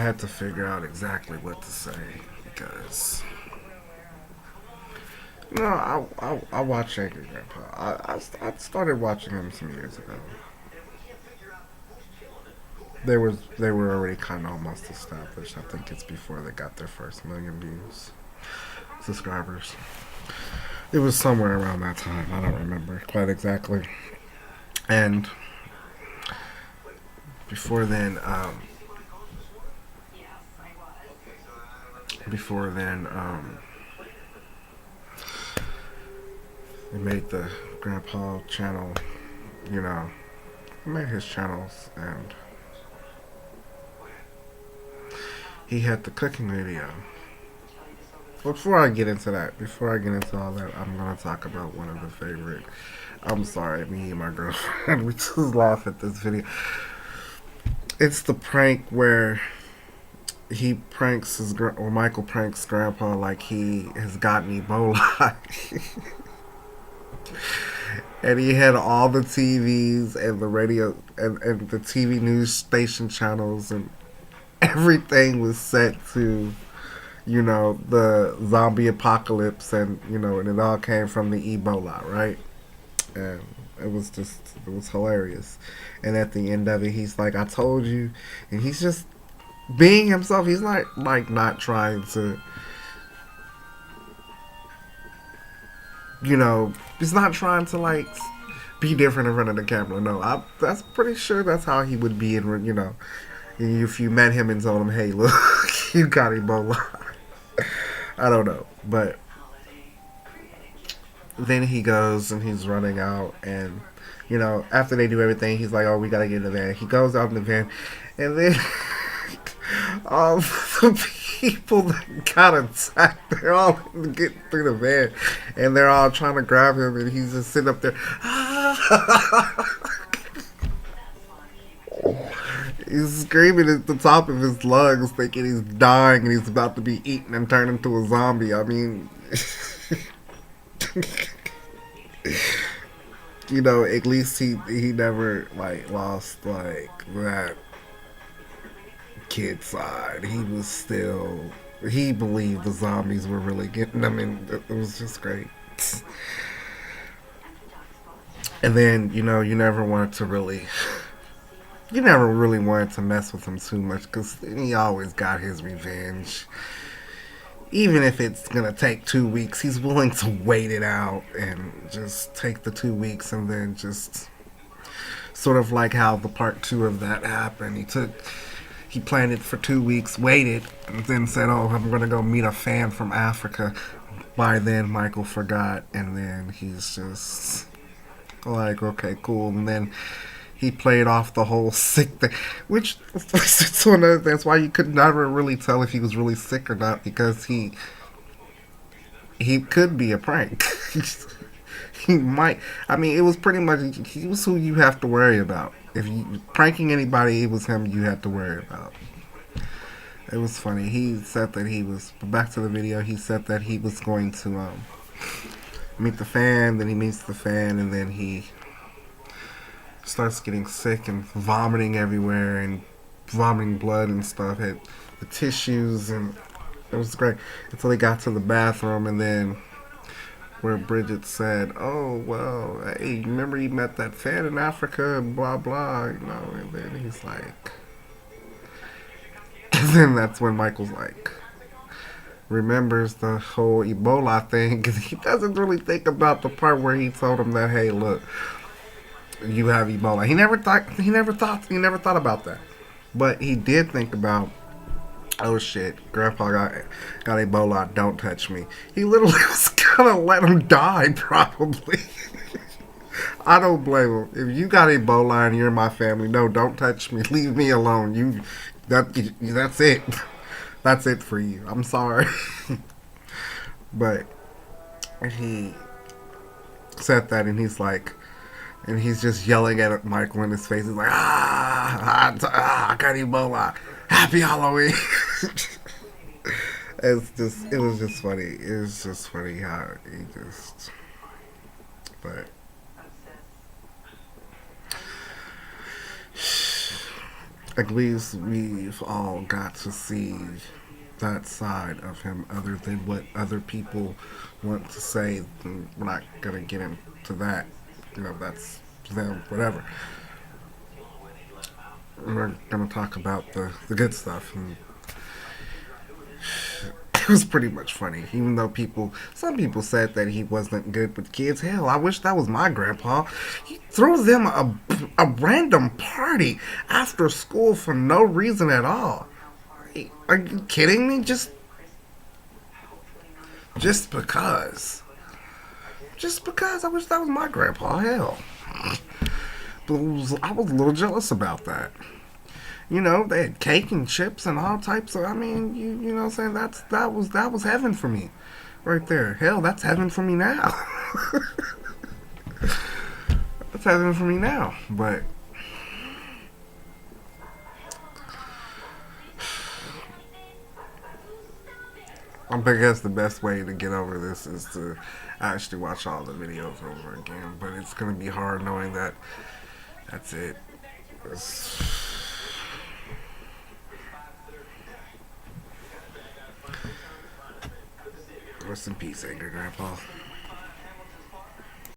I had to figure out exactly what to say because I watch Angry Grandpa. I started watching him some years ago. They were already kind of almost established. I think it's before they got their first million views subscribers. It was somewhere around that time. I don't remember quite exactly. And before then, before then, we made the Grandpa channel. You know, he made his channels, and he had the cooking video. Before I get into that, before I get into all that, I'm gonna talk about one of the favorite. I'm sorry, me and my girlfriend, we just laugh at this video. It's the prank where he pranks or Michael pranks Grandpa like he has gotten Ebola. And he had all the TVs and the radio and the TV news station channels, and everything was set to, the zombie apocalypse, and it all came from the Ebola, right? And it was hilarious. And at the end of it, he's like, I told you. And he's just being himself. He's not, like, not trying to, he's not trying to, like, be different in front of the camera. No, that's pretty sure that's how he would be if you met him and told him, hey, look, you got Ebola. I don't know. But then he goes and he's running out, and after they do everything, he's like, oh, we gotta get in the van. He goes out in the van, and then all the people that got attacked, they're all getting through the van, and they're all trying to grab him, and he's just sitting up there. He's screaming at the top of his lungs, thinking he's dying and he's about to be eaten and turned into a zombie. I mean, at least he never, like, lost, like, that kid side. He believed the zombies were really getting him, and it was just great. And then, you never really wanted to mess with him too much, because he always got his revenge. Even if it's gonna take 2 weeks, he's willing to wait it out and just take the 2 weeks, and then just sort of like how the part two of that happened. He planned it for 2 weeks, waited, and then said, oh, I'm gonna go meet a fan from Africa. By then, Michael forgot, and then he's just like, okay, cool. And then he played off the whole sick thing, which is one of that's why you could never really tell if he was really sick or not, because he could be a prank. He might. I mean, it was pretty much he was who you have to worry about. If you pranking anybody, it was him you had to worry about. It was funny. He said that he was back to the video. He said that he was going to meet the fan. Then he meets the fan, and then he starts getting sick and vomiting everywhere and vomiting blood and stuff. Had the tissues, and it was great until he got to the bathroom, and then where Bridget said, oh, well, hey, remember you met that fan in Africa and blah blah, and then he's like, and then that's when Michael's like, remembers the whole Ebola thing, because he doesn't really think about the part where he told him that, hey, look, you have Ebola. He never thought about that. But he did think about, oh shit, Grandpa got Ebola, don't touch me. He literally was gonna let him die, probably. I don't blame him. If you got Ebola and you're in my family, no, don't touch me. Leave me alone. That's it. That's it for you. I'm sorry. But he said that, and he's like, and he's just yelling at Michael in his face. He's like, I got Ebola. Happy Halloween. It was just funny. It was just funny how he just, but at least we've all got to see that side of him other than what other people want to say. We're not going to get into that. That's them, whatever. We're going to talk about the good stuff. And it was pretty much funny, even though some people said that he wasn't good with kids. Hell, I wish that was my grandpa. He threw them a random party after school for no reason at all. Are you kidding me? Just because. Just because. I wish that was my grandpa. Hell. But I was a little jealous about that. They had cake and chips and all types of. I mean, you know what I'm saying? That was heaven for me, right there. Hell, that's heaven for me now. That's heaven for me now. But I guess the best way to get over this is to actually watch all the videos over again. But it's gonna be hard knowing that that's it. It's, rest in peace, angry grandpa.